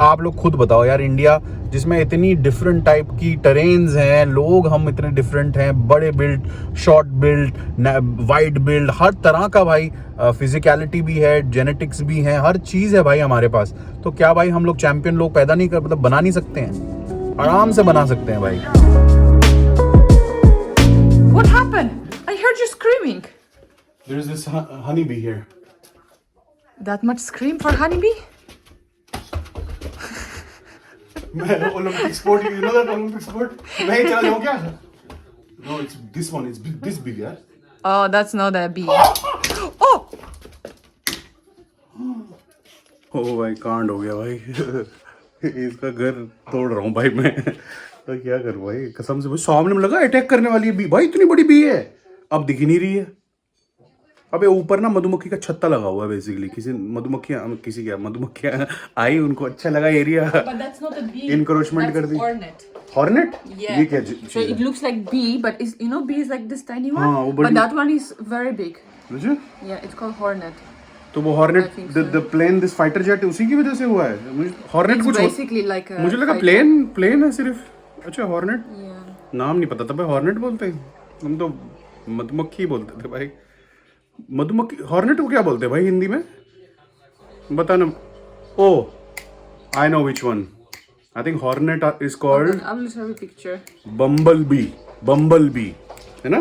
आप लोग खुद बताओ यार, इंडिया जिसमें इतनी डिफरेंट टाइप की टेरेन्स हैं, लोग हम इतने डिफरेंट हैं, बड़े build, short build, wide build, हर तरह का भाई फिजिकलिटी भी है, जेनेटिक्स भी है, हर चीज़ है भाई हमारे पास। तो क्या भाई हम लोग चैंपियन लोग पैदा नहीं कर, मतलब बना नहीं सकते हैं? आराम से बना सकते हैं भाई। What happened? I heard you screaming. There is this honeybee here. That much scream for honeybee? मैं Olympic sport, you know that Olympic sport, मैं ही चला जाऊँ क्या? No, it's this one. It's this big यार। Oh, that's not a bee. Oh! ओ भाई कांड हो गया भाई। इसका घर तोड़ रहा हूँ भाई मैं। तो क्या करूँ भाई, कसम से भाई सामने में लगा अटैक करने वाली है बी भाई, इतनी बड़ी बी है, अब दिख ही नहीं रही है। अबे ऊपर ना मधुमक्खी का छत्ता लगा हुआ है बेसिकली, मधुमक्खियां आई, उनको अच्छा लगा area, But that's not a bee. Encroachment कर दी। Hornet. हॉर्नेट? Yeah. ये क्या So it looks like bee, but is bee is like this tiny one. हाँ, वो बड़ी- But that one is very big. मुझे Yeah, it's called hornet. तो वो hornet, I think so. The plane, this fighter jet उसी की वजह से हुआ है। मुझे हॉर्नेट It's कुछ basically like a मुझे लगा fighter. प्लेन है सिर्फ। अच्छा हॉर्नेट, Yeah. नाम नहीं पता था भाई, हॉर्नेट बोलते हैं हम तो, मधुमक्खी बोलते थे भाई। मधुमक्खी, हॉर्नेट को क्या बोलते हैं भाई हिंदी में, बता ना। Oh I know which one, I think hornet is called I will show you a picture. Bumble bee है ना,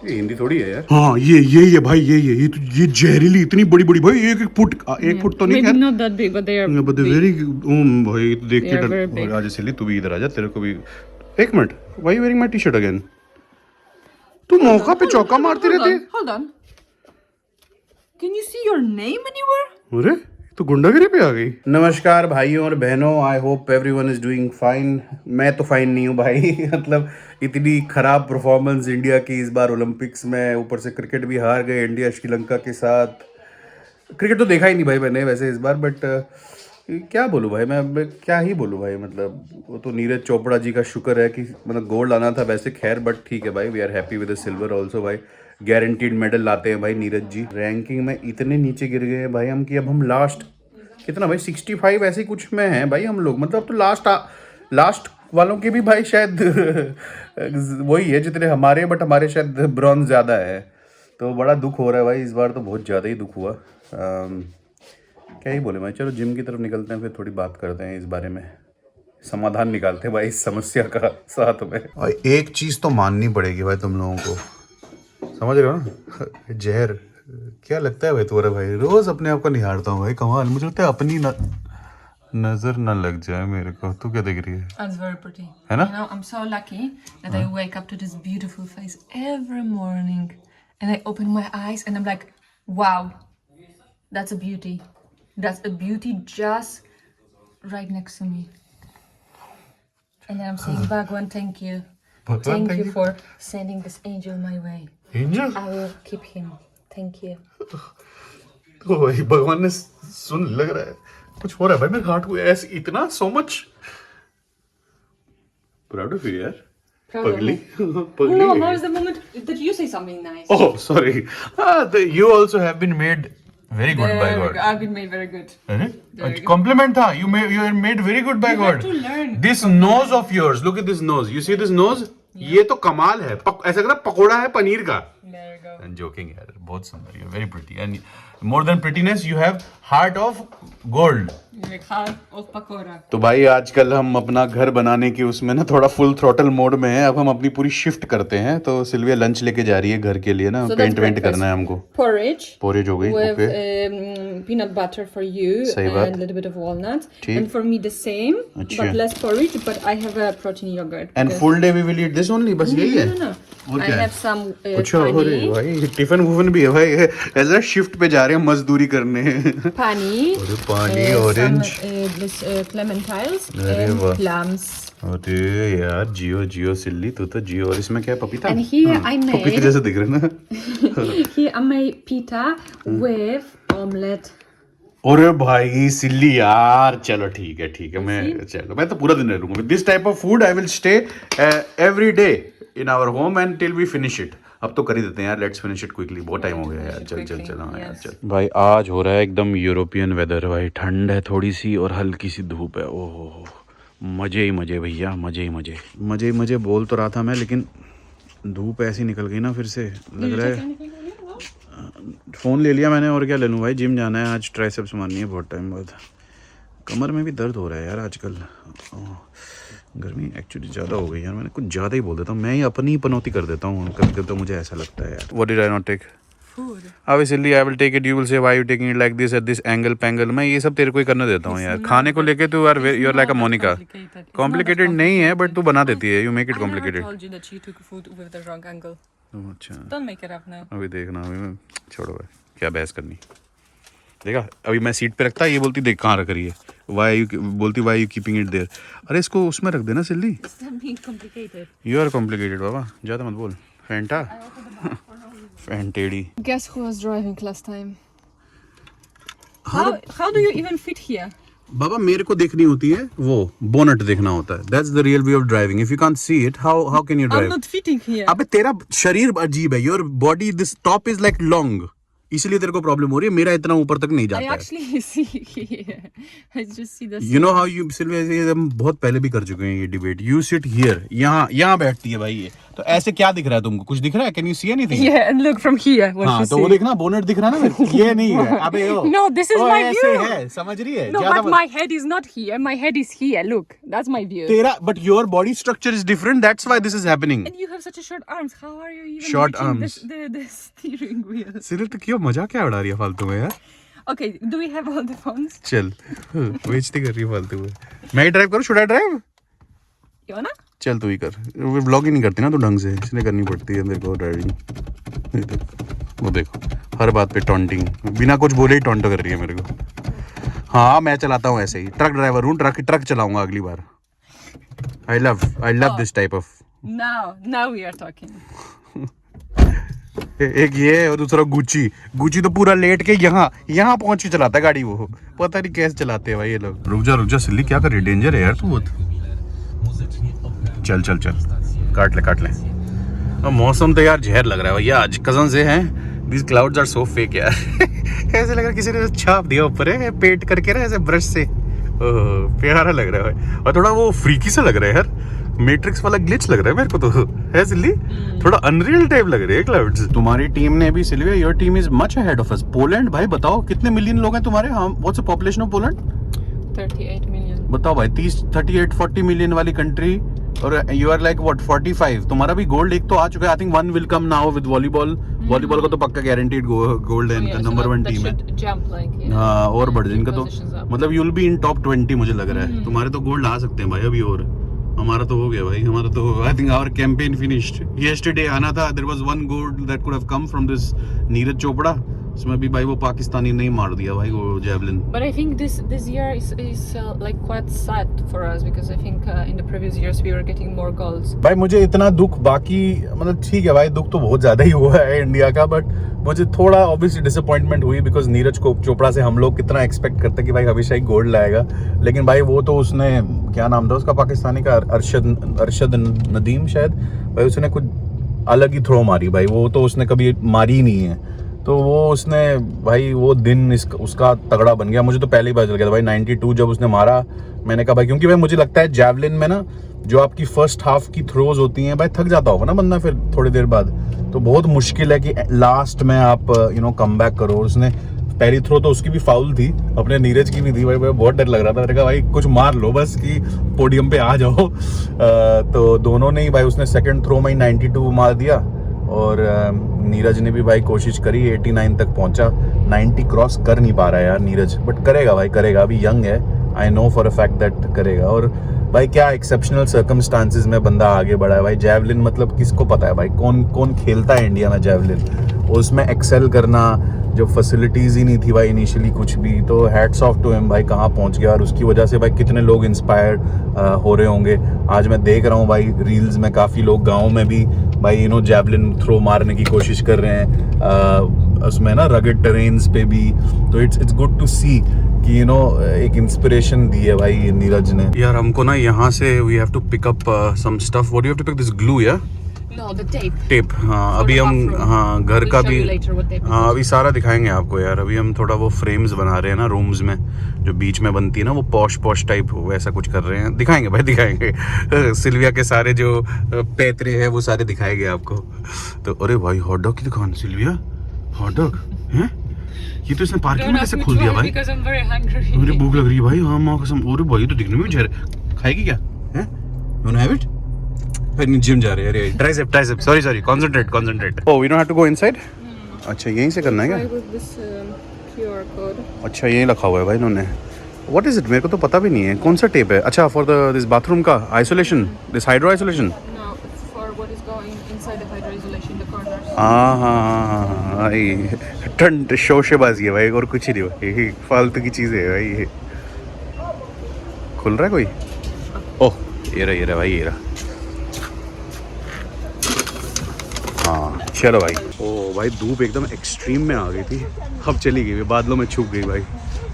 ये हिंदी थोड़ी है यार। हाँ ये भाई, ये जहरीली इतनी बड़ी बड़ी भाई, एक फुट तो नहीं Maybe खैर, not that big, but they are but they're big. very भाई देख They के are very डर। big. आजा सिली, तू भी इधर आजा, तेरे को भी एक minute. Why wearing my T shirt again? तू मौका पे चौका मारती रहती है। Hold on. Can you see your name anywhere? अरे तो गुंडागिरी पे आ गई। नमस्कार भाइयों और बहनों, I hope everyone is doing fine. मैं तो फाइन नहीं हूँ भाई। मतलब इतनी खराब परफॉर्मेंस इंडिया की इस बार ओलंपिक्स में, ऊपर से क्रिकेट भी हार गए इंडिया श्रीलंका के साथ। क्रिकेट तो देखा ही नहीं भाई मैंने वैसे इस बार, बट क्या बोलूँ भाई, मैं क्या ही बोलूँ भाई। मतलब वो तो नीरज चोपड़ा जी का शुक्र है कि मतलब गोल्ड आना था वैसे, खैर बट ठीक है भाई, we are happy with the silver also भाई। गारंटीड मेडल लाते हैं भाई नीरज जी। रैंकिंग में इतने नीचे गिर गए हैं भाई हम कि अब हम लास्ट कितना भाई 65 ऐसे कुछ में हैं भाई हम लोग। मतलब तो लास्ट वालों के भी भाई शायद वही है जितने हमारे, बट हमारे शायद ब्रॉन्ज ज़्यादा है। तो बड़ा दुख हो रहा है भाई इस बार, तो बहुत ज़्यादा ही दुख हुआ। क्या ही बोले भाई, चलो जिम की तरफ निकलते हैं, फिर थोड़ी बात करते हैं इस बारे में, समाधान निकालते हैं भाई इस समस्या का साथ में। और एक चीज़ तो माननी पड़ेगी भाई तुम लोगों को, समझ रहे हो ना, जहर क्या लगता है भाई तुम्हारा भाई, रोज अपने आप को निहारता हूँ भाई, कमाल। मुझे लगता है अपनी नजर न लग जाए मेरे को। तू क्या देख रही है? That's very pretty. है ना? You know, I'm so lucky that I wake up to this beautiful face every morning, and I open my eyes and I'm like, wow, that's a beauty. That's a beauty just right next to me. And then I'm saying, Bhagwan, thank you. Bhagwan, Thank you for sending this angel my way. Angel? I will keep him. Thank you. तो भाई भगवान ने सुन, लग रहा है कुछ हो रहा है भाई मेरे हार्ट को ऐसे इतना, so much proud of you यार। Proud of पगली me. पगली। No, now is the moment that you say something nice. Oh, sorry. You also have been made very good by Very God. good. I've been made very good. अरे compliment था, you are made very good by You God. have to learn. This nose of yours, look at this nose. You see this nose? ये तो कमाल है, ऐसा लग रहा है पकोड़ा है पनीर का। There you go. I'm joking यार, बहुत सुंदर, you're very pretty and more than prettiness you have heart of gold. Like heart of pakora. तो भाई आजकल हम अपना घर बनाने की उसमें ना थोड़ा फुल थ्रोटल मोड में है। अब हम अपनी पूरी शिफ्ट करते हैं। तो सिल्विया लंच लेके जा रही है घर के लिए ना, So paint that's went breakfast. करना है हमको। Porridge. पोरेज हो गई, With okay. peanut butter for you सही and बात। a little bit of walnuts. ठीक। And for me the same, अच्छा। but less porridge. But I have a protein yogurt. And because- full day we will eat this only, बस यही है? No. और I क्या है? have some अच्छा अरे pani. भाई टिफिन वुफिन भी है भाई, ऐसा शिफ्ट पे जा रहे हैं मजदूरी करने। Pani. अरे पानी, some, ऑरेंज, this clementines अरे and वाह। plums. अरे यार जियो सिल्ली, तू तो जियो। और इसमें क्या है, पपीता? And here I made- पपीते जैसे दिख रहे ना। Here I made pita with omelette. अरे भाई सिल्ली यार, चलो ठीक है मैं तो पूरा दिन रहूंगा। This type of food I will stay every day in our home and till we finish it. अब तो कर ही देते हैं यार, लेट्स फिनिश इट क्विकली, बहुत टाइम हो गया यार, चल चल चल हाँ यार Yes. चल। भाई आज हो रहा है एकदम यूरोपियन वेदर भाई, ठंड है थोड़ी सी और हल्की सी धूप है, ओहो मज़े ही मज़े भैया, मज़े ही मज़े, मज़े ही मज़े बोल तो रहा था मैं, लेकिन धूप ऐसी निकल गई ना फिर से, लग रहा है। फ़ोन ले लिया मैंने, और क्या ले लूँ भाई, जिम जाना है आज, ट्राइसेप्स मारनी है बहुत टाइम बाद। कमर में भी दर्द हो रहा है यार आजकल, गर्मी एक्चुअली ज़्यादा हो गई यार, मैंने कुछ ज़्यादा ही बोल देता हूँ, मैं ही अपनी पनौती कर देता हूँ कभी कभी, तो मुझे ऐसा लगता है यार। What did I not take? Food. Obviously I will take it, you will say why you taking it like this at this angle Paingala, मैं ये सब तेरे को ही करने देता हूँ यार, खाने को लेके तू यार you're like a Monica, complicated नहीं है but तू बना देती है, you make it complicated। I told you that you took food with the wrong angle. अच्छा Don't make it up now. अभी देखना, अभी मैं छोड़ो भाई, क्या बहस करनी, देखा अभी मैं सीट पे रखता, ये बोलती देख कहाँ रख रही है, वाई यू बोलती why you keeping it there, अरे इसको उसमें रख देना silly, Stop being complicated. You are complicated बाबा, ज़्यादा मत बोल, फैंटा फैंटेड़ी। Guess who was driving last time? How do you even fit here? बाबा मेरे को देखनी होती है वो बोनट देखना होता है, that's the real way of driving, if you can't see it how can you I'm drive? not fitting here. अबे तेरा शरीर अजीब है, your body this top is like long, इसलिए तेरे को प्रॉब्लम हो रही है, मेरा इतना ऊपर तक नहीं I जाता है। actually see here. I just see the. You know how you Sylvia, हम बहुत पहले भी कर चुके हैं ये डिबेट, यू सिट हियर, यहाँ बैठती है भाई ये, तो ऐसे क्या दिख रहा है तुमको, कुछ दिख रहा है, can you see anything? Yeah, and look from here. What हाँ you तो see. वो देखना बोनट दिख रहा है ना मेरे को, ये नहीं है अबे ओ No, this is O, my ऐसे view. है, समझ रही है? No, ज्यादा but my head is not here. My head is here. Look, that's my view. तेरा but your body structure is different, that's why this is happening. And you have such a short arms. How are you even Short reaching arms. the steering wheel? सिर्फ तो क्यों मजा क्या उड़ा रही है फालतू में यार, Okay, do we have all the phones? चल बेइज्जती कर रही है फालतू में, मैं ही ड्राइव करूँ, should I drive? You wanna? चल तू ही कर, वो व्लॉग ही नहीं करती ना तो ढंग से, इसलिए करनी पड़ती है मेरे को ड्राइविंग। वो देखो हर बात पे टॉन्टिंग, बिना कुछ बोले ही टॉन्ट कर रही है मेरे को। हाँ मैं चलाता हूँ ऐसे ही, ट्रक ड्राइवर हूँ, ट्रक चलाऊंगा अगली बार। I love this type of. Now we are talking. एक ये है और दूसरा गुची तो पूरा लेट के यहाँ पहुंच के चलाता है गाड़ी, वो पता नहीं कैसे चलाते हैं भाई ये लोग। रुक जा सिल्ली, क्या कर रही है, डेंजर है यार तू बहुत। चल काट ले। और मौसम तो यार जहर लग रहा है भैया आज, कसम से हैं, these clouds are so fake यार। ऐसे लग रहा है किसी ने छाप दिया ऊपर है पेंट करके ना ऐसे ब्रश से, प्यारा लग रहा है और थोड़ा वो फ्रीकी सा लग रहा है यार, मैट्रिक्स वाला ग्लिच लग रहा है मेरे को तो, है सिल्ली, थोड़ा अनरियल टाइप लग रहे हैं क्लाउड्स। तुम्हारी टीम ने भी Sylvia, your team is much ahead of us. Poland भाई बताओ कितने मिलियन लोग हैं तुम्हारे, what's the population of Poland? 38 million. बताओ भाई, 38-40 मिलियन वाली कंट्री, और यू आर लाइक व्हाट 45। तुम्हारा भी गोल्ड एक तो आ चुका है, I think one will come now with volleyball का तो पक्का गारंटीड गोल्ड है इनका, Yeah, so number 1 that team है। should jump like, yeah. हाँ और बढ़ जाए इनका तो, Positions up. मतलब you will be in top 20 मुझे लग रहा है, तुम्हारे तो गोल्ड आ सकते हैं भाई अभी, और हमारा तो हो गया भाई, हमारा तो I think our campaign finished yesterday, आना था, there was one gold that could have come from this Neeraj Chopra, उसमें भी भाई वो पाकिस्तानी नहीं मार दिया भाई वो javelin. But I think this year is like quite sad for us because I think in the previous years we were getting more goals. भाई मुझे इतना दुख, बाकी मतलब ठीक है भाई, दुख तो बहुत ज्यादा ही हुआ है इंडिया का, बट मुझे थोड़ा ऑब्वियसली डिसअपॉइंटमेंट हुई बिकॉज नीरज चोपड़ा से हम लोग कितना एक्सपेक्ट करते कि भाई हमेशा ही गोल्ड लाएगा, लेकिन भाई वो तो उसने, क्या नाम था उसका पाकिस्तानी का, अरशद नदीम शायद, भाई उसने कुछ अलग ही थ्रो मारी भाई, वो तो उसने कभी मारी ही नहीं है, तो वो उसने भाई वो दिन उसका तगड़ा बन गया। मुझे तो पहले ही पता चल गया था भाई 92 जब उसने मारा, मैंने कहा भाई, क्योंकि भाई मुझे लगता है जैवलिन में ना जो आपकी फर्स्ट हाफ की थ्रोज होती हैं भाई, थक जाता होगा ना बंदा फिर थोड़ी देर बाद, तो बहुत मुश्किल है कि लास्ट में आप कम बैक करो। उसने पहली थ्रो तो उसकी भी फाउल थी, अपने नीरज की भी थी भाई बहुत डर लग रहा था, मैंने कहा भाई कुछ मार लो बस कि पोडियम पे आ जाओ। तो दोनों ने ही भाई, उसने सेकंड थ्रो में ही 92 मार दिया और नीरज ने भी भाई कोशिश करी, 89 तक पहुंचा, 90 क्रॉस कर नहीं पा रहा है यार नीरज, बट करेगा भाई करेगा, अभी यंग है, I know for a fact that करेगा। और भाई क्या एक्सेप्शनल सर्कमस्टांसेस में बंदा आगे बढ़ा है भाई, जैवलिन मतलब किसको पता है भाई कौन खेलता है इंडिया में जैवलिन, उसमें एक्सेल करना, जब फैसिलिटीज ही नहीं थी भाई इनिशियली कुछ भी, तो हैट्स ऑफ टू हिम भाई, कहाँ पहुंच गया, और उसकी वजह से भाई कितने लोग इंस्पायर्ड हो रहे होंगे। आज मैं देख रहा हूँ भाई रील्स में काफ़ी लोग गाँव में भी भाई जैवलिन थ्रो मारने की कोशिश कर रहे हैं, उसमें ना रगड टेरेन्स पे भी, तो इट्स गुड टू सी कि एक इंस्पिरेशन दी है भाई नीरज ने। यार हमको ना यहाँ से we have to pick up some stuff, what do you have to pick this glue, या No, the tape. टेप, हाँ For अभी the हम, bathroom. हाँ घर We'll का show भी, you later what tape it हाँ is. अभी सारा दिखाएंगे आपको यार। अभी हम थोड़ा वो फ्रेम्स बना रहे हैं ना रूम्स में, जो बीच में बनती है ना वो पॉश पॉश टाइप, वैसा कुछ कर रहे हैं। दिखाएंगे भाई दिखाएंगे। सिल्विया के सारे जो पैतरे हैं वो सारे दिखाएंगे आपको। तो अरे भाई हॉट डॉग की दुकान, सिल्विया हॉट डॉग है ये तो इसने पार्किंग में कैसे खोल दिया भाई? Because I'm very hungry. मुझे भूख लग रही है भाई, हाँ माँ कसम। अरे भाई तो दिखने में भी जहर, खाएगी क्या है? You want have it? फिर जिम जा रहे हैं। अरे tricep sorry concentrate. Oh we don't have to go inside. अच्छा यहीं से करना है क्या? With this QR code. अच्छा यहीं रखा हुआ है भाई इन्होंने। What is it? मेरे को तो पता भी नहीं है कौन सा टेप है। अच्छा फॉर द दिस बाथरूम का isolation, this hydro isolation. No, it's for what is going inside the hydro isolation, the corners. हाँ भाई ठंड शोशेबाजी है भाई और कुछ ही नहीं भाई, फालतू की चीज़ें है भाई ये। खुल रहा है कोई? ओह ये रहा भाई ये रहा। हाँ चलो भाई। ओ भाई धूप एकदम एक्सट्रीम में आ गई थी, अब चली गई, बादलों में छुप गई भाई,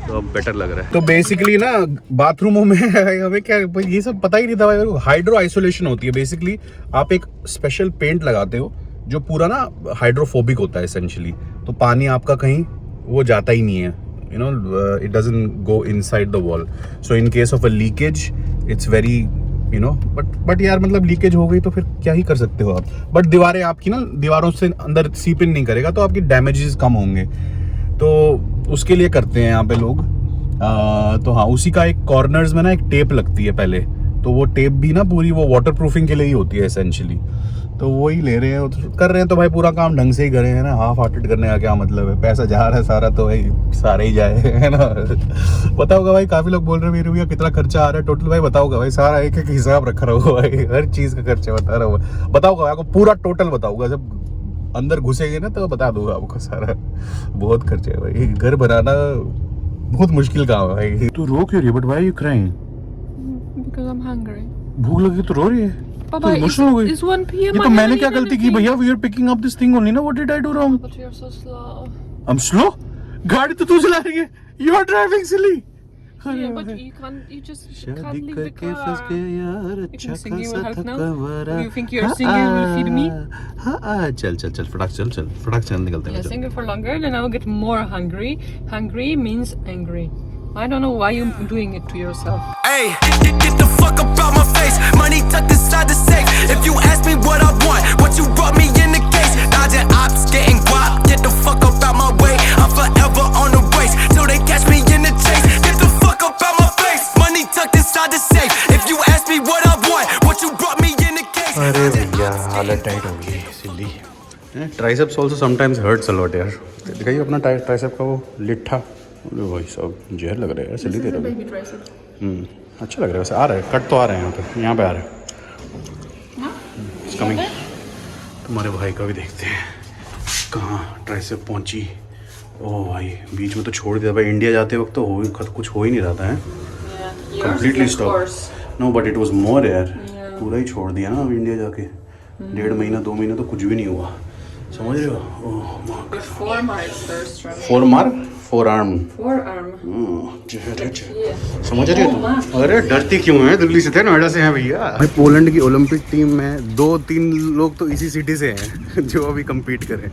तो अब बेटर लग रहा है। तो बेसिकली ना बाथरूमों में हमें क्या ये सब पता ही नहीं था भाई। हाइड्रो आइसोलेशन होती है बेसिकली, आप एक स्पेशल पेंट लगाते हो जो पूरा ना हाइड्रोफोबिक होता है एसेंशियली, तो पानी आपका कहीं वो जाता ही नहीं है, you know it doesn't go inside the wall. So in case of a leakage it's very you know but यार मतलब लीकेज हो गई तो फिर क्या ही कर सकते हो आप। बट दीवारें आपकी ना, दीवारों से अंदर सीप इन नहीं करेगा तो आपकी डैमेजेस कम होंगे, तो उसके लिए करते हैं यहाँ पे लोग। तो हाँ उसी का एक कॉर्नर्स में ना एक टेप लगती है पहले, तो वो टेप भी ना पूरी वो वाटर प्रूफिंग के लिए ही होती है एसेंशियली, तो वही ले रहे हैं कर रहे हैं। तो भाई पूरा काम ढंग से ही करें है ना, हाफ हार्टेड करने का क्या मतलब है? पैसा जा रहा है सारा तो भाई सारा ही जाए है ना। पता होगा भाई काफी लोग बोल रहे हैं मेरे भैया कितना खर्चा आ रहा है टोटल, भाई बताऊंगा भाई सारा एक एक हिसाब रखा रहा होगा भाई, हर चीज का खर्चा बता रहा होगा, बताऊंगा आपको पूरा टोटल बताऊंगा, जब अंदर घुसेंगे ना तो बता दूंगा आपको सारा। बहुत खर्चा है भाई, घर बनाना बहुत मुश्किल काम है भाई। तू रो क्यों रही है? But why are you crying? Because I'm hungry. भूख लगी तो रो रही है? Papa, इमोशनल हो गई? it's 1 p.m. ये तो I मैंने haven't क्या eaten गलती की anything. भैया? We are picking up this thing only ना, what did I do wrong? But you're so slow. I am slow? गाड़ी तो तू चला रही है, you are driving silly. Yeah, but you just can't शादी leave the करके फंस car. गए यार, You अच्छा think singing will खासा help now? थकवरा। Do you think your singing will feed me? हाँ चल फटाक चल निकलते Yeah, हैं। sing it for longer, then I'll get more hungry. Hungry means angry. I don't know why you're doing it to yourself. Hey, get the fuck up out my face. Money tucked inside the safe. If you ask me what I want, what you brought me in the case. Dodging ops, getting guap. Get the fuck up out my way. I'm forever on the race till they catch me in the chase. Get the fuck up out my face. Money tucked inside the safe. If you ask me what I want, what you brought me in the case. अरे भैया हालत tight हो गई silly. Triceps also sometimes hurts a lot यार। दिखाइए अपना tricep का वो लिट्ठा, अरे भाई सब जहर लग रहा है यार सिल्ली दे रहा है। अच्छा लग रहा है वैसे, आ रहा है कट तो आ रहे हैं यहाँ पे आ रहा है कमिंग। तुम्हारे भाई का भी देखते हैं कहाँ ट्राइसेप पहुँची। ओह भाई बीच में तो छोड़ दिया भाई, इंडिया जाते वक्त तो कुछ हो ही नहीं रहा था है, completely stop. No but it was more यार, पूरा ही छोड़ दिया ना अब इंडिया जाके। 1.5 महीना 2 महीना तो कुछ भी नहीं हुआ, समझ रहे हो? ओह फोर मार्क फोर आर्म समझ रहे हो तुम? अरे डरती क्यों है? दिल्ली से थे, नोएडा से हैं भैया। भाई पोलैंड की ओलंपिक टीम में 2-3 लोग तो इसी सिटी से हैं जो अभी compete करें।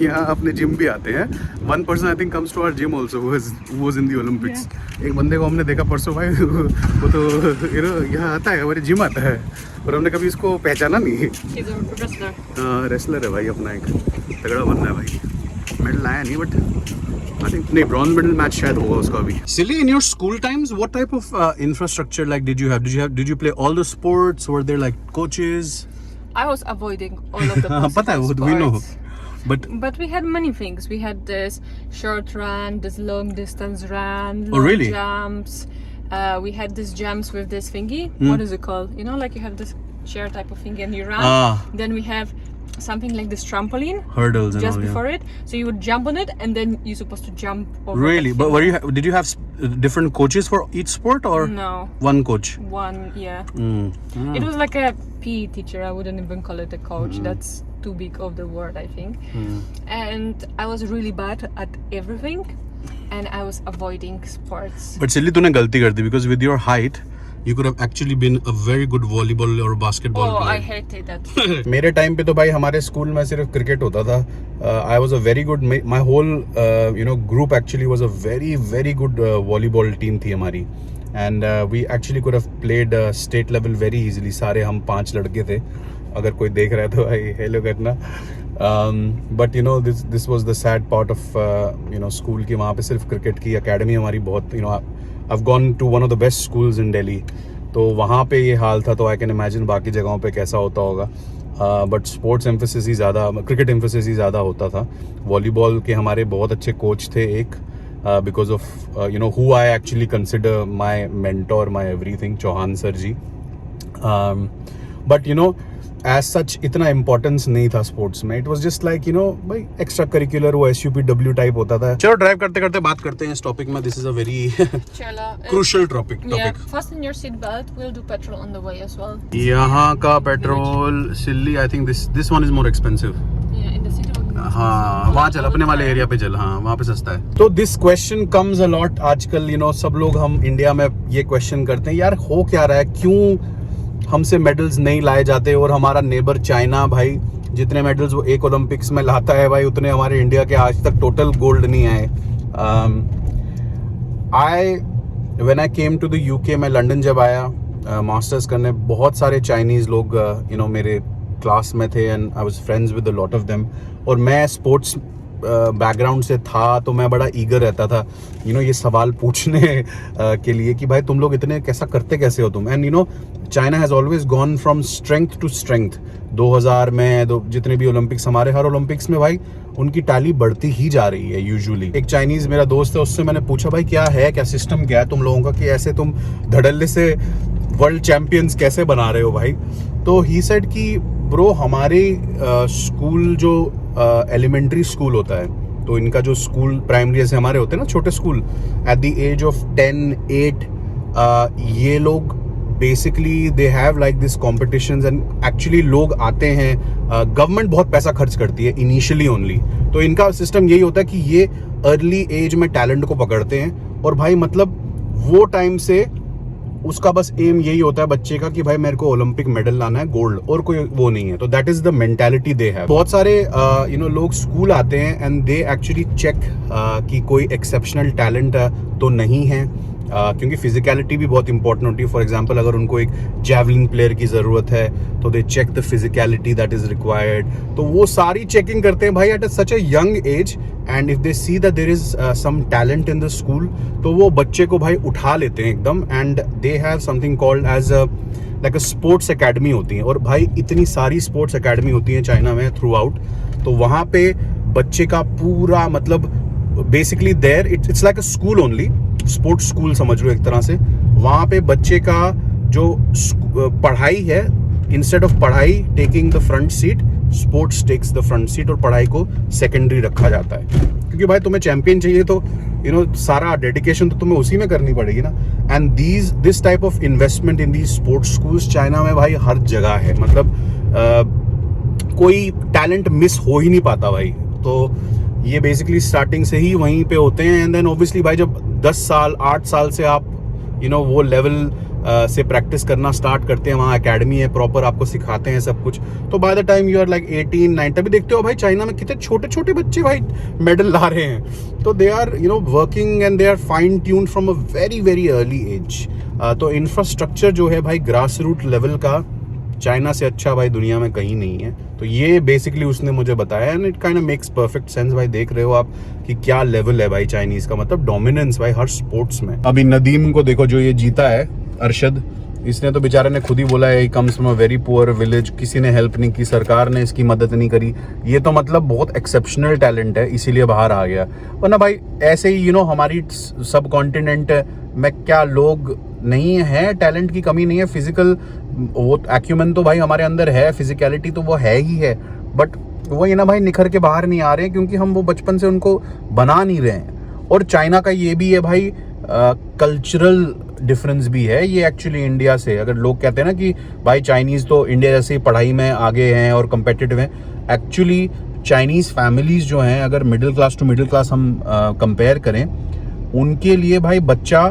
यहाँ अपने जिम भी आते हैं। 1 person I think comes to our gym also, was in the Olympics. एक बंदे को हमने देखा परसों भाई, वो तो यहाँ आता है, हमारे जिम आता है, और हमने कभी इसको पहचाना नहीं। रेसलर है भाई अपना, एक तगड़ा बंदा है भाई। मेडल आया नहीं बट I think नहीं ब्रॉन्ज मेडल मैच शायद होगा उसका अभी। Silly, in your school times, what type of infrastructure like did you have? Did you play all the sports? Were there like coaches? I was avoiding all of the पता है possible वो we know, sports. But we had many things. We had this short run, this long distance run, Oh, long really? jumps. We had these jumps with this thingy. What is it called? You know, like you have this chair type of thing and you run. Then we have something like this trampoline hurdles and just all, before it. So you would jump on it and then you're supposed to jump over. Really? that But thing. did you have different coaches for each sport or No. one coach? One, yeah. Ah. It was like a PE teacher. I wouldn't even call it a coach. That's too big of the word, I think. And I was really bad at everything, and I was avoiding sports. But Silly, तूने गलती कर दी because with your height you could have actually been a very good volleyball or basketball Oh, I player. hated that. मेरे time पे तो भाई हमारे school में सिर्फ क्रिकेट होता था. I was a very good, my whole group actually was a very good volleyball team थी हमारी. And we actually could have played state level very easily. सारे हम 5 लड़के थे. अगर कोई देख रहा है तो भाई हेलो करना. But this was the sad part of school कि वहाँ पे सिर्फ क्रिकेट की एकेडमी हमारी बहुत I've gone to one of the best schools in Delhi. तो वहाँ पे ये हाल था. तो आई कैन इमेजिन बाकी जगहों पे कैसा होता होगा. बट स्पोर्ट्स एम्फेसिस ही ज़्यादा, क्रिकेट एम्फेसिस ही ज़्यादा होता था. वॉलीबॉल के हमारे बहुत अच्छे कोच थे एक, because of who I actually consider my mentor, my everything, Chauhan sir ji. But as such इतना इम्पोर्टेंस नहीं था स्पोर्ट्स में. इट वाज जस्ट लाइक भाई एक्स्ट्रा करिकुलर, वो SUPW टाइप होता था. चलो ड्राइव करते करते बात करते हैं इस टॉपिक में. This is a very crucial topic. Fasten your seat belt. We'll do petrol on the way as well. यहाँ का पेट्रोल सिल्ली, I think this one is more expensive. Yeah, in the city. हाँ वहाँ चल, अपने वाले area पे चल. हाँ वहाँ पे सस्ता है. तो this question comes a lot आजकल. सब लोग हम इंडिया में ये क्वेश्चन करते हैं, यार हो क्या रहा है, क्यों हमसे मेडल्स नहीं लाए जाते. और हमारा नेबर चाइना भाई, जितने मेडल्स वो एक ओलंपिक्स में लाता है भाई, उतने हमारे इंडिया के आज तक टोटल गोल्ड नहीं आए. When I came to the UK, मैं लंदन जब आया मास्टर्स करने, बहुत सारे चाइनीज़ लोग मेरे क्लास में थे and I was friends with a lot of them. और मैं स्पोर्ट्स बैकग्राउंड से था तो मैं बड़ा ईगर रहता था ये सवाल पूछने के लिए कि भाई तुम लोग इतने कैसे हो तुम. And China has always gone from strength to strength. 2000 में जितने भी ओलंपिक्स, हमारे हर ओलंपिक्स में भाई उनकी टैली बढ़ती ही जा रही है यूजुअली. एक चाइनीज़ मेरा दोस्त है, उससे मैंने पूछा भाई क्या है, क्या सिस्टम क्या है तुम लोगों का कि ऐसे तुम धड़ल्ले से वर्ल्ड चैंपियंस कैसे बना रहे हो भाई. तो ही सेड कि ब्रो हमारे स्कूल जो एलिमेंट्री स्कूल होता है, तो इनका जो स्कूल प्राइमरी जैसे हमारे होते हैं ना छोटे school, at the age of 10, 8 ये लोग basically they have like this competitions and actually लोग आते हैं. गवर्नमेंट बहुत पैसा खर्च करती है इनिशियली ओनली. तो इनका सिस्टम यही होता है कि ये अर्ली एज में टैलेंट को पकड़ते हैं और भाई मतलब वो टाइम से उसका बस एम यही होता है बच्चे का कि भाई मेरे को ओलंपिक मेडल लाना है, गोल्ड, और कोई वो नहीं है. तो that is the mentality they have. बहुत सारे लोग स्कूल आते हैं एंड दे एक्चुअली चेक कि कोई एक्सेप्शनल टैलेंट तो नहीं है, क्योंकि फिजिकलिटी भी बहुत इंपॉर्टेंट होती है. फॉर एग्जांपल अगर उनको एक जैवलिन प्लेयर की ज़रूरत है तो they check the physicality that is required. तो वो सारी चेकिंग करते हैं भाई at such a young age. And if they see that there is some talent in the school, तो वो बच्चे को भाई उठा लेते हैं एकदम. And they have something called as like a sports academy होती है. और भाई इतनी सारी स्पोर्ट्स एकेडमी होती हैं चाइना में थ्रू आउट. तो वहाँ पे बच्चे का पूरा मतलब basically there it's like a school only, sports school समझ लो एक तरह से. वहाँ पे बच्चे का जो पढ़ाई है, इंस्टेड ऑफ पढ़ाई taking the front seat, sports takes the front seat और पढ़ाई को सेकेंडरी रखा जाता है. क्योंकि भाई तुम्हें चैंपियन चाहिए तो सारा डेडिकेशन तो तुम्हें उसी में करनी पड़ेगी ना. And this type of investment in these sports schools China में भाई हर जगह है. मतलब कोई टैलेंट मिस हो ही नहीं पाता भाई. तो ये बेसिकली स्टार्टिंग से ही वहीं पे होते हैं. एंड देन ऑब्वियसली भाई जब 10 साल 8 साल से आप वो लेवल से प्रैक्टिस करना स्टार्ट करते हैं, वहाँ एकेडमी है प्रॉपर, आपको सिखाते हैं सब कुछ. तो by the time you are like 18, 9, तभी देखते हो भाई चाइना में कितने छोटे छोटे बच्चे भाई मेडल ला रहे हैं. तो they are working and they are fine tuned from a very very early age. तो इंफ्रास्ट्रक्चर जो है भाई ग्रास रूट लेवल का चाइना से अच्छा भाई दुनिया में कहीं नहीं है. तो ये बेसिकली उसने मुझे बताया and it kind of makes perfect sense. भाई देख रहे हो आप कि क्या लेवल है भाई चाइनीज का, मतलब डोमिनेंस भाई हर स्पोर्ट्स में. अभी नदीम को देखो जो ये जीता है, अरशद, इसने तो बेचारे ने खुद ही बोला है, comes from a very poor village, किसी ने हेल्प नहीं की, सरकार ने इसकी मदद नहीं करी. ये तो मतलब बहुत एक्सेप्शनल टैलेंट है, इसीलिए बाहर आ गया. वरना भाई ऐसे ही हमारी सब कॉन्टिनेंट में क्या लोग नहीं है, टैलेंट की कमी नहीं है, फिजिकल वो एक्यूमेन तो भाई हमारे अंदर है, फिजिकलिटी तो वो है ही है. बट वो ये ना भाई निखर के बाहर नहीं आ रहे हैं क्योंकि हम वो बचपन से उनको बना नहीं रहे हैं. और चाइना का ये भी है भाई कल्चरल डिफरेंस भी है ये एक्चुअली इंडिया से. अगर लोग कहते हैं ना कि भाई चाइनीज़ तो इंडिया जैसे पढ़ाई में आगे हैं और कम्पिटिटिव हैं, एक्चुअली चाइनीज़ फैमिलीज़ जो हैं, अगर middle class to middle class हम कंपेयर करें, उनके लिए भाई बच्चा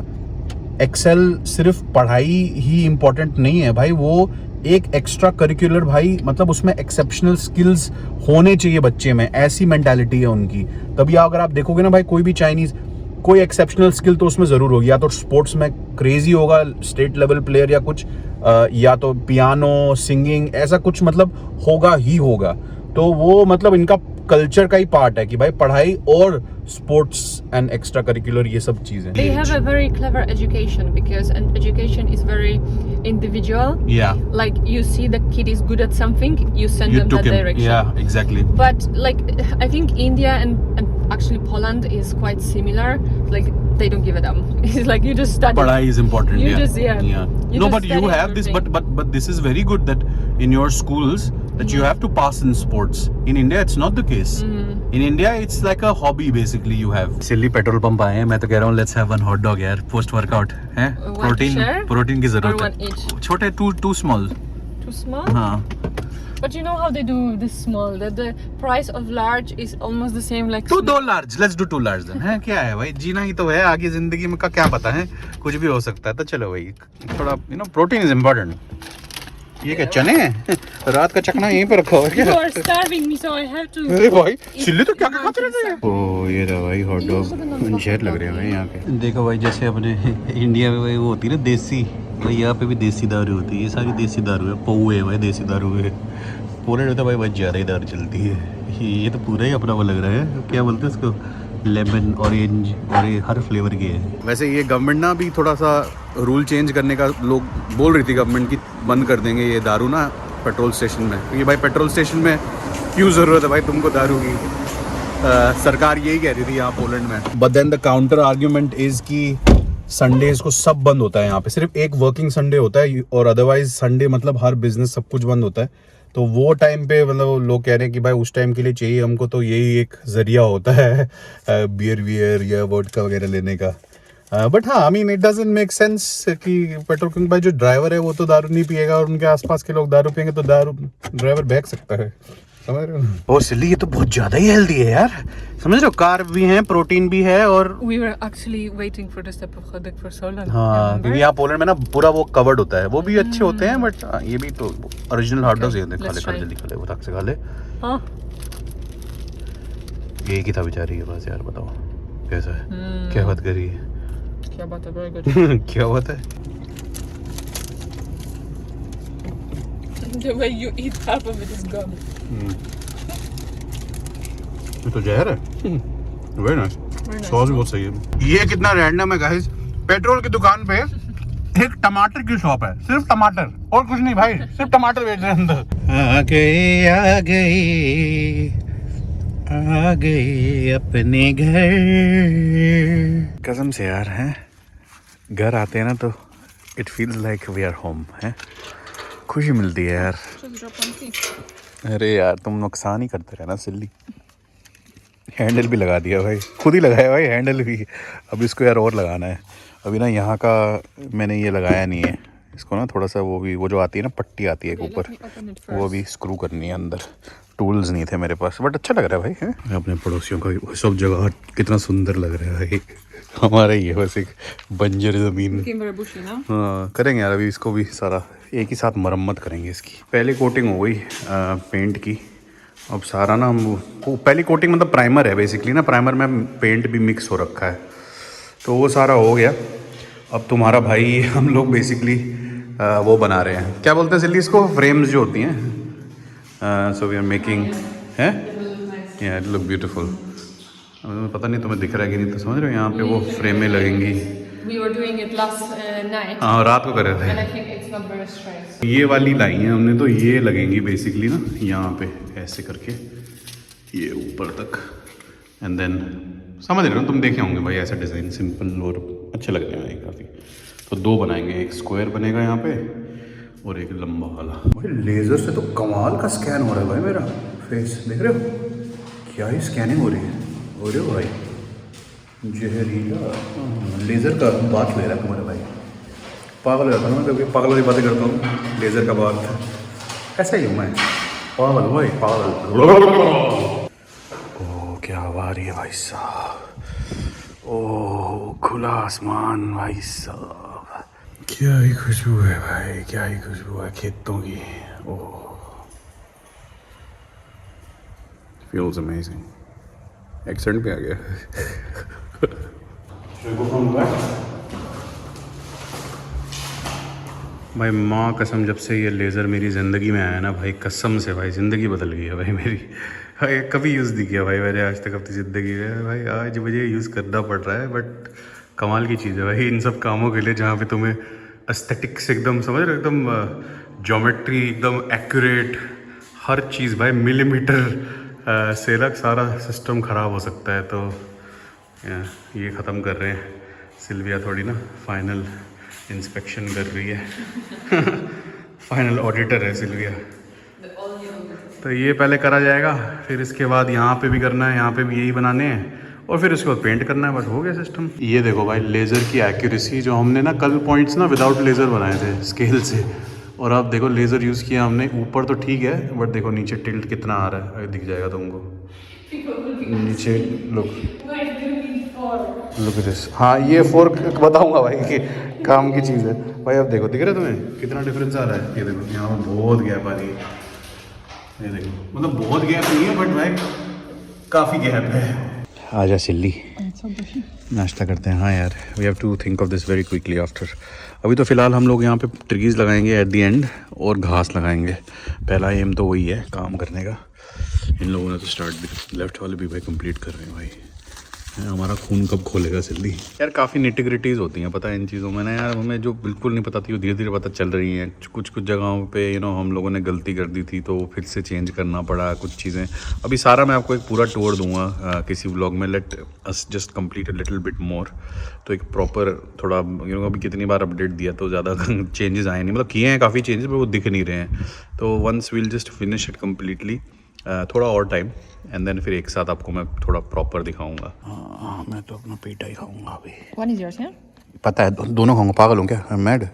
एक्सेल सिर्फ पढ़ाई ही इम्पोर्टेंट नहीं है भाई, वो एक एक्स्ट्रा करिकुलर भाई, मतलब उसमें एक्सेप्शनल स्किल्स होने चाहिए बच्चे में, ऐसी मेंटालिटी है उनकी। तभी अगर आप देखोगे ना भाई, कोई भी चाइनीज कोई एक्सेप्शनल स्किल तो उसमें ज़रूर होगी, या तो स्पोर्ट्स में क्रेजी होगा, स्टेट लेवल प्लेयर या कुछ, या तो पियानो, सिंगिंग, ऐसा कुछ मतलब होगा ही होगा। तो वो मतलब इनका कल्चर का ही पार्ट है कि भाई पढ़ाई और स्पोर्ट्स एंड एक्स्ट्रा करिकुलर ये सब चीजें। They have a very clever education because an education is very individual. Yeah. Like you see the kid is good at something, you send them that direction. Yeah, exactly. But like I think India and actually Poland is quite similar. Like they don't give a damn. It's like you just study. Padhai is important. You yeah. just yeah. Yeah. You No, just but you study have this. everything. But this is very good that in your schools that you have to pass in sports. In India, it's not the case. In India, it's like a hobby basically you have. सिल्ली petrol pump आए हैं, मैं तो कह रहा हूँ let's have one hot dog यार, post workout है, One to share? प्रोटीन की Or जरूरत one है। each. छोटे too small। Too small? हाँ। But you know how they do this small? That the price of large is almost the same like. तो 2 large, let's do 2 large then। है क्या है भाई, जीना ही तो है, आगे जिंदगी में का क्या पता है, कुछ भी हो सकता है। तो चलो भाई थोड़ा प्रोटीन इज इम्पोर्टेंट। ये क्या चने हैं? रात का चखना यहीं पे रखा हुआ है You क्या? are starving me, so I have to. अरे भाई सिल्ली तो क्या क्या खाते रहते हैं। ओ ये रहा भाई हॉट डॉग, शहर लग रहे हैं भाई यहाँ पे। देखो भाई जैसे अपने इंडिया में भाई वो होती है ना देसी, भाई यहाँ पे भी देसी दारू होती है, ये सारी देसी दारू है, पौए है भाई देसी दारू है। पोलैंड में तो भाई बहुत ज़्यादा ही दारू चलती है, ये तो पूरा ही अपना वो लग रहा है, क्या बोलते हैं उसको, लेमन, ऑरेंज, और ये हर फ्लेवर की है। वैसे ये गवर्नमेंट ना भी थोड़ा सा रूल चेंज करने का लोग बोल रही थी गवर्नमेंट की, बंद कर देंगे ये दारू ना पेट्रोल स्टेशन में, क्योंकि भाई पेट्रोल स्टेशन में क्यों ज़रूरत है भाई तुमको दारू की, सरकार यही कह रही थी यहाँ पोलैंड में। But then the counter argument is कि संडेज को सब बंद होता है यहाँ पे, सिर्फ एक वर्किंग संडे होता है, और अदरवाइज संडे मतलब हर बिजनेस सब कुछ बंद होता है। तो वो टाइम पे मतलब लोग कह रहे हैं कि भाई उस टाइम के लिए चाहिए हमको, तो यही एक जरिया होता है बियर या वोडका वगैरह लेने का। बट हाँ, I mean it doesn't make sense कि पेट्रोल, क्योंकि भाई जो ड्राइवर है वो तो दारू नहीं पिएगा और उनके आसपास के लोग दारू पिएंगे तो दारू ड्राइवर बहक सकता है, समझ रहे हो। और सिल्ली ये तो बहुत ज़्यादा ही हेल्दी है यार, समझ रहे हो, कार्ब भी हैं, प्रोटीन भी है, और We were actually waiting for this type of product for so long. हाँ क्योंकि यहाँ पोलैंड में ना पूरा वो कवर्ड होता है, वो भी अच्छे होते हैं, बट ये भी तो ओरिजिनल हॉट डॉग्स होते हैं। खा ले खा ले जल्दी खा ले, वो तक से खा ले। हाँ। एक ही था बेचारी के पास यार, बताओ कैसा है, क्या बात करी है, क्या बात है, very good. क्या बात है। The way you eat half of it is gone. ये तो जहर है। वेरी नाइस, सॉस भी बहुत सही है। ये कितना रैंडम है गाइस, पेट्रोल की दुकान पे एक टमाटर की शॉप है, सिर्फ टमाटर और कुछ नहीं भाई, सिर्फ टमाटर बेच रहे हैं अंदर। आ गए अपने घर। कसम से यार हैं, घर आते हैं ना तो it feels like we are home है, खुशी मिलती है यार। अरे यार तुम नुकसान ही करते रहना सिल्ली। हैंडल भी लगा दिया भाई, खुद ही लगाया भाई हैंडल भी, अब इसको यार और लगाना है। अभी ना यहाँ का मैंने ये लगाया नहीं है, इसको ना थोड़ा सा वो जो आती है ना पट्टी आती है ऊपर, वो भी स्क्रू करनी है अंदर। टूल्स नहीं थे मेरे पास, बट अच्छा लग रहा है भाई है? अपने पड़ोसियों का सब जगह कितना सुंदर लग रहा है भाई। हमारा ही है बस एक बंजर ज़मीन। हाँ करेंगे यार, अभी इसको भी सारा एक ही साथ मरम्मत करेंगे इसकी। पहली कोटिंग हो गई पेंट की, अब सारा ना हम पहली कोटिंग मतलब प्राइमर है बेसिकली ना, प्राइमर में पेंट भी मिक्स हो रखा है, तो वो सारा हो गया। अब तुम्हारा भाई हम लोग बेसिकली वो बना रहे हैं, क्या बोलते हैं सिल्ली इसको, फ्रेम्स जो होती हैं। सो वी आर मेकिंग है, या इट लुक ब्यूटीफुल। पता नहीं तुम्हें दिख रहा है कि नहीं, तो समझ रहे हो यहाँ पे वो फ्रेमें लगेंगी। We were doing it last night. हाँ रात को कर रहे And I थे। think it's not very straight. ये वाली लाई हैं हमने, तो ये लगेंगी बेसिकली ना यहाँ पे ऐसे करके ये ऊपर तक, एंड देन समझ रहे हो तुम, देखे होंगे भाई ऐसा डिज़ाइन सिंपल और अच्छे लग रहे हैं काफ़ी। तो 2 बनाएंगे, एक स्क्वायर बनेगा यहाँ पे और एक लंबा वाला। भाई लेज़र से तो कमाल का स्कैन हो रहा है भाई मेरा फेस, देख रहे हो क्या ही स्कैनिंग हो रही है। अरे भाई जहरीला लेज़र का बात ले रहा है तुम्हारे भाई, पागल हो जाता हूँ मैं कभी, पागल वाली बातें करता हूँ, लेज़र का बात ऐसा ही हूँ मैं, पागल भाई पागल। ओह क्या आवाज़ आ रही है भाई साहब, ओह खुला आसमान भाई साहब, क्या ही खुशबू है भाई, क्या ही खुशबू है खेतों की। ओह feels amazing. एक्सेंट पे आ गया। भाई माँ कसम, जब से ये लेज़र मेरी ज़िंदगी में आया ना भाई, कसम से भाई ज़िंदगी बदल गई है भाई मेरी। भाई कभी यूज़ नहीं किया भाई मैंने आज तक अपनी ज़िंदगी में भाई, आज मुझे यूज़ करना पड़ रहा है। बट कमाल की चीज़ है भाई इन सब कामों के लिए जहाँ पे तुम्हें एस्थेटिक्स एकदम समझ रहे हो, एकदम ज्योमेट्री एकदम एक्यूरेट, हर चीज़ भाई मिलीमीटर से लग सारा सिस्टम ख़राब हो सकता है। तो ये ख़त्म कर रहे हैं। सिल्विया थोड़ी ना फाइनल इंस्पेक्शन कर रही है। फाइनल ऑडिटर है सिल्विया। तो ये पहले करा जाएगा, फिर इसके बाद यहाँ पे भी करना है, यहाँ पे भी यही बनाने हैं और फिर उसके बाद पेंट करना है, बस हो गया सिस्टम। ये देखो भाई लेज़र की एक्यूरेसी, जो हमने ना कल पॉइंट्स ना विदाउट लेज़र बनाए थे स्केल से, और अब देखो लेज़र यूज़ किया हमने। ऊपर तो ठीक है बट देखो नीचे टिल्ट कितना आ रहा है, दिख जाएगा तुमको नीचे। Look this. हाँ ये फोर्क बताऊंगा भाई कि काम की चीज़ है भाई। अब देखो दिख रहा है तुम्हें कितना डिफरेंस आ रहा है। ये देखो यहाँ पर बहुत गैप आ रही है, ये देखो मतलब बहुत गैप नहीं है बट भाई काफ़ी गैप है। आजा सिल्ली नाश्ता करते हैं। हाँ यार we have to think of this very quickly after. अभी तो फ़िलहाल हम लोग यहाँ पे ट्रीज़ लगाएंगे एट द एंड और घास लगाएंगे। पहला एम तो वही है काम करने का। इन लोगों ने तो स्टार्ट भी, लेफ्ट वाले भी भाई कंप्लीट कर रहे हैं भाई। हमारा खून कब खोलेगा सिल्ली। यार काफ़ी निटिग्रिटीज़ होती हैं पता है इन चीज़ों में ना यार, हमें जो बिल्कुल नहीं पता थी वो धीरे धीरे पता चल रही हैं। कुछ कुछ जगहों पे हम लोगों ने गलती कर दी थी तो फिर से चेंज करना पड़ा कुछ चीज़ें। अभी सारा मैं आपको एक पूरा टूर दूंगा किसी व्लॉग में। Let us just complete a little bit more. तो एक प्रॉपर थोड़ा अभी कितनी बार अपडेट दिया तो ज़्यादा चेंजेस आए नहीं, मतलब किए हैं काफ़ी चेंजेस पर वो दिख नहीं रहे हैं। तो once we'll just finish it completely, थोड़ा और टाइम एंड देन फिर एक साथ आपको मैं थोड़ा प्रॉपर दिखाऊंगा। हाँ मैं तो अपना पेटा ही खाऊंगा अभी। One is yours, yeah? पता है दोनों खाऊंगा, पागल हूँ क्या, I am mad.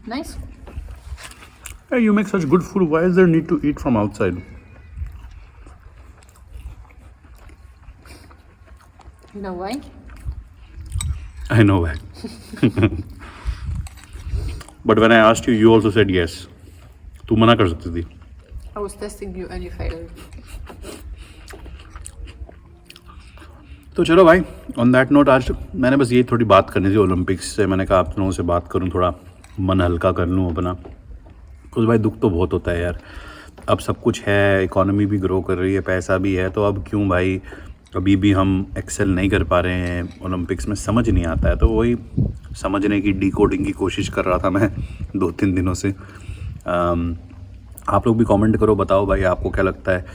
Nice. Hey, you make such good food, why is there need to eat from outside? You know why? I know why. But when I asked you, you also said yes. तू मना कर सकती थी। I was testing you and you failed. तो चलो भाई on that note आज मैंने बस ये थोड़ी बात करनी थी ओलंपिक्स से। मैंने कहा आप लोगों से बात करूं, थोड़ा मन हल्का कर लूं अपना। कुछ भाई दुख तो बहुत होता है यार। अब सब कुछ है, इकोनॉमी भी ग्रो कर रही है, पैसा भी है, तो अब क्यों भाई अभी भी हम एक्सेल नहीं कर पा रहे हैं ओलंपिक्स में, समझ नहीं आता है। तो वही समझने की डिकोडिंग की कोशिश कर रहा था मैं 2-3 दिनों से। आप लोग भी कमेंट करो, बताओ भाई आपको क्या लगता है,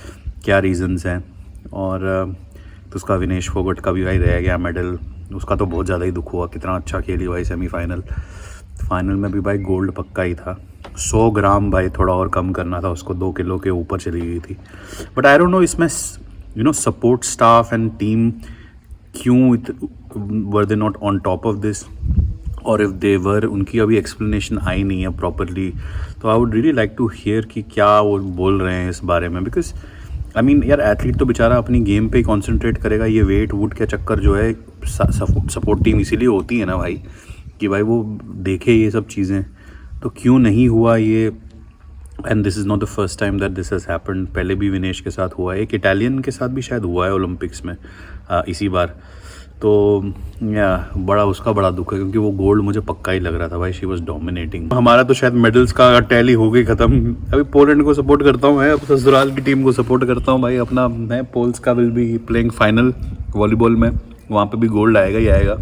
क्या रीज़न्स हैं। और तो उसका विनेश फोगट का भी भाई रह गया मेडल, उसका तो बहुत ज़्यादा ही दुख हुआ। कितना अच्छा खेली भाई सेमीफाइनल, फाइनल में भी भाई गोल्ड पक्का ही था। 100 ग्राम भाई थोड़ा और कम करना था उसको, 2 किलो के ऊपर चली गई थी। बट आई डोंट नो इसमें सपोर्ट स्टाफ एंड टीम क्यों were they not on top of this, और इफ़ दे वर उनकी अभी एक्सप्लेनेशन आई नहीं है प्रॉपरली। तो I would really like to hear कि क्या वो बोल रहे हैं इस बारे में। बिकॉज आई मीन यार एथलीट तो बेचारा अपनी गेम पे ही कॉन्सेंट्रेट करेगा। ये वेट वूट का चक्कर जो है सपोर्ट टीम इसीलिए होती है ना भाई, कि भाई वो देखे ये सब चीज़ें। तो क्यों नहीं हुआ ये, and this is not the first time that this has happened. पहले भी विनेश के साथ हुआ है, एक इटालियन के साथ भी शायद हुआ है ओलंपिक्स में इसी बार। तो या बड़ा उसका बड़ा दुख है क्योंकि वो गोल्ड मुझे पक्का ही लग रहा था भाई, शी वाज डोमिनेटिंग। हमारा तो शायद मेडल्स का टैली हो गई ख़त्म। अभी पोलैंड को सपोर्ट करता हूँ मैं, अब ससुराल की टीम को सपोर्ट करता हूँ भाई अपना। मैं पोल्स का will be playing final volleyball में, वहाँ पे भी गोल्ड आएगा ही आएगा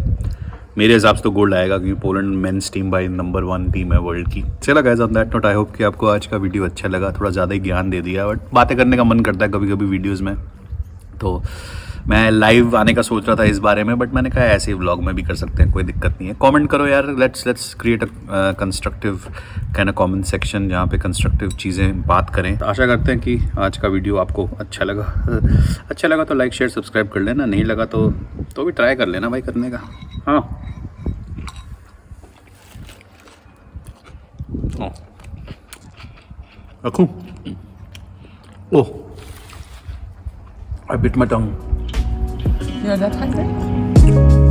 मेरे हिसाब से। तो गोल्ड आएगा क्योंकि पोलैंड मेंस टीम भाई नंबर 1 टीम है वर्ल्ड की। चला guys on that note I hope कि आपको आज का वीडियो अच्छा लगा। थोड़ा ज़्यादा ही ज्ञान दे दिया, बट बातें करने का मन करता है कभी कभी वीडियोज़ में। तो मैं लाइव आने का सोच रहा था इस बारे में, बट मैंने कहा ऐसे ही व्लॉग में भी कर सकते हैं, कोई दिक्कत नहीं है। कमेंट करो यार, let's create a constructive kind of comment section जहाँ पे कंस्ट्रक्टिव चीज़ें बात करें। तो आशा करते हैं कि आज का वीडियो आपको अच्छा लगा तो लाइक शेयर सब्सक्राइब कर लेना, नहीं लगा तो भी ट्राई कर लेना भाई करने का। हाँ रखूँ। ओह I bit my tongue. You're that hungry?